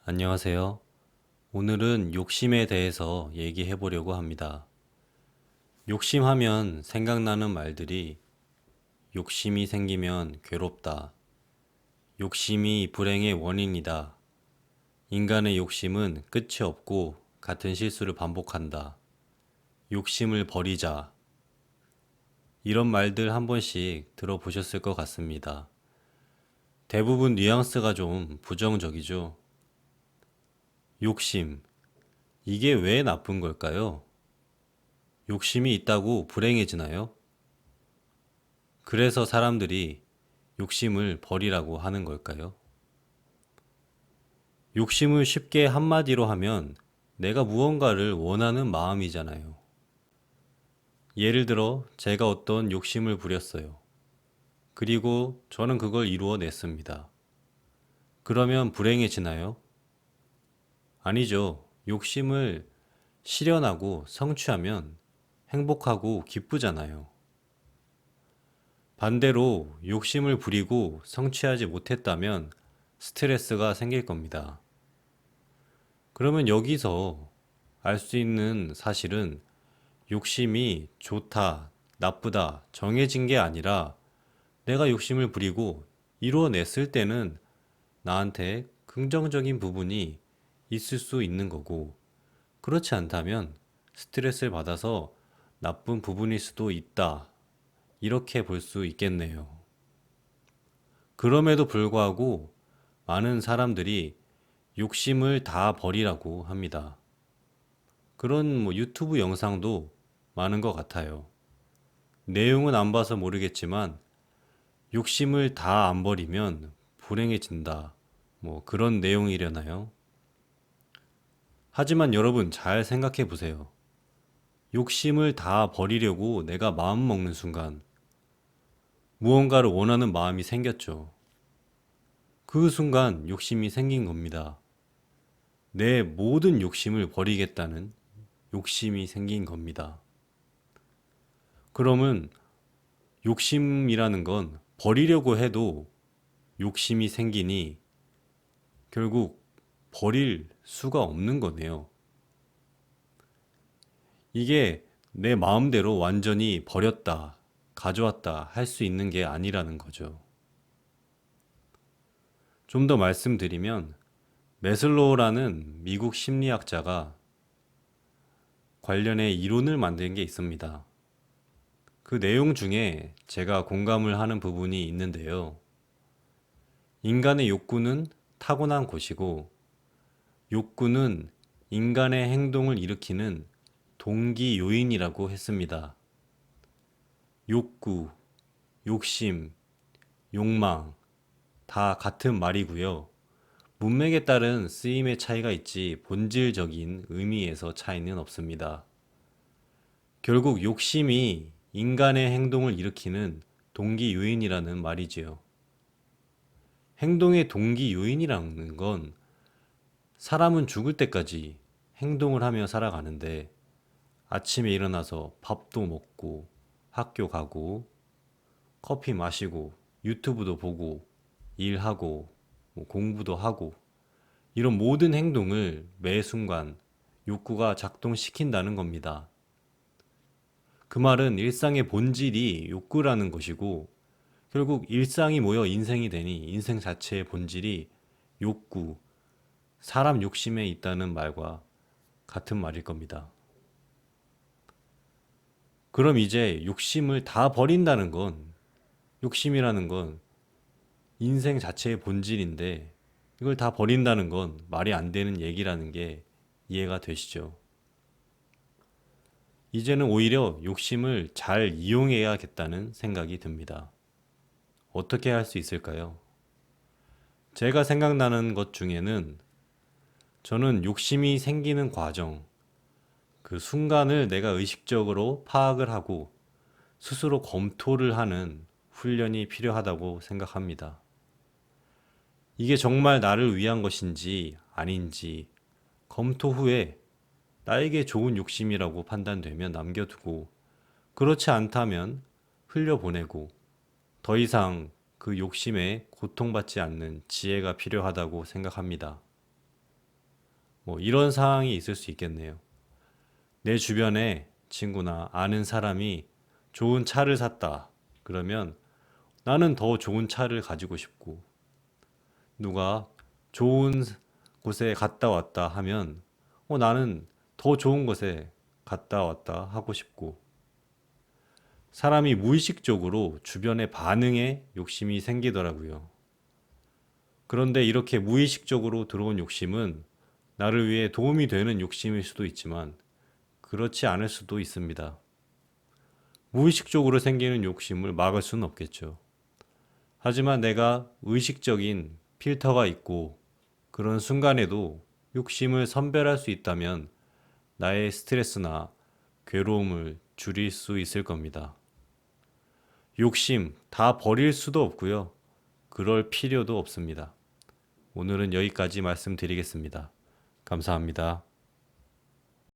안녕하세요. 오늘은 욕심에 대해서 얘기해 보려고 합니다. 욕심하면 생각나는 말들이 욕심이 생기면 괴롭다. 욕심이 불행의 원인이다. 인간의 욕심은 끝이 없고 같은 실수를 반복한다. 욕심을 버리자. 이런 말들 한 번씩 들어보셨을 것 같습니다. 대부분 뉘앙스가 좀 부정적이죠. 욕심. 이게 왜 나쁜 걸까요? 욕심이 있다고 불행해지나요? 그래서 사람들이 욕심을 버리라고 하는 걸까요? 욕심을 쉽게 한마디로 하면 내가 무언가를 원하는 마음이잖아요. 예를 들어 제가 어떤 욕심을 부렸어요. 그리고 저는 그걸 이루어냈습니다. 그러면 불행해지나요? 아니죠. 욕심을 실현하고 성취하면 행복하고 기쁘잖아요. 반대로 욕심을 부리고 성취하지 못했다면 스트레스가 생길 겁니다. 그러면 여기서 알 수 있는 사실은 욕심이 좋다, 나쁘다, 정해진 게 아니라 내가 욕심을 부리고 이루어냈을 때는 나한테 긍정적인 부분이 있을 수 있는 거고, 그렇지 않다면 스트레스를 받아서 나쁜 부분일 수도 있다. 이렇게 볼 수 있겠네요. 그럼에도 불구하고 많은 사람들이 욕심을 다 버리라고 합니다. 그런 유튜브 영상도 많은 것 같아요. 내용은 안 봐서 모르겠지만 욕심을 다 안 버리면 불행해진다. 그런 내용이려나요? 하지만 여러분 잘 생각해 보세요. 욕심을 다 버리려고 내가 마음 먹는 순간 무언가를 원하는 마음이 생겼죠. 그 순간 욕심이 생긴 겁니다. 내 모든 욕심을 버리겠다는 욕심이 생긴 겁니다. 그러면 욕심이라는 건 버리려고 해도 욕심이 생기니 결국 버릴 수가 없는 거네요. 이게 내 마음대로 완전히 버렸다, 가져왔다 할 수 있는 게 아니라는 거죠. 좀 더 말씀드리면 메슬로우라는 미국 심리학자가 관련해 이론을 만든 게 있습니다. 그 내용 중에 제가 공감을 하는 부분이 있는데요. 인간의 욕구는 타고난 것이고, 욕구는 인간의 행동을 일으키는 동기 요인이라고 했습니다. 욕구, 욕심, 욕망, 다 같은 말이고요. 문맥에 따른 쓰임의 차이가 있지 본질적인 의미에서 차이는 없습니다. 결국 욕심이 인간의 행동을 일으키는 동기 요인이라는 말이지요. 행동의 동기 요인이라는 건 사람은 죽을 때까지 행동을 하며 살아가는데 아침에 일어나서 밥도 먹고 학교 가고 커피 마시고 유튜브도 보고 일하고 공부도 하고 이런 모든 행동을 매 순간 욕구가 작동시킨다는 겁니다. 그 말은 일상의 본질이 욕구라는 것이고 결국 일상이 모여 인생이 되니 인생 자체의 본질이 욕구, 사람 욕심에 있다는 말과 같은 말일 겁니다. 그럼 이제 욕심을 다 버린다는 건, 욕심이라는 건 인생 자체의 본질인데 이걸 다 버린다는 건 말이 안 되는 얘기라는 게 이해가 되시죠? 이제는 오히려 욕심을 잘 이용해야겠다는 생각이 듭니다. 어떻게 할 수 있을까요? 제가 생각나는 것 중에는 저는 욕심이 생기는 과정, 그 순간을 내가 의식적으로 파악을 하고 스스로 검토를 하는 훈련이 필요하다고 생각합니다. 이게 정말 나를 위한 것인지 아닌지 검토 후에 나에게 좋은 욕심이라고 판단되면 남겨두고 그렇지 않다면 흘려보내고 더 이상 그 욕심에 고통받지 않는 지혜가 필요하다고 생각합니다. 뭐 이런 상황이 있을 수 있겠네요. 내 주변에 친구나 아는 사람이 좋은 차를 샀다. 그러면 나는 더 좋은 차를 가지고 싶고, 누가 좋은 곳에 갔다 왔다 하면 나는 더 좋은 곳에 갔다 왔다 하고 싶고, 사람이 무의식적으로 주변의 반응에 욕심이 생기더라고요. 그런데 이렇게 무의식적으로 들어온 욕심은 나를 위해 도움이 되는 욕심일 수도 있지만 그렇지 않을 수도 있습니다. 무의식적으로 생기는 욕심을 막을 수는 없겠죠. 하지만 내가 의식적인 필터가 있고 그런 순간에도 욕심을 선별할 수 있다면 나의 스트레스나 괴로움을 줄일 수 있을 겁니다. 욕심 다 버릴 수도 없고요. 그럴 필요도 없습니다. 오늘은 여기까지 말씀드리겠습니다. 감사합니다.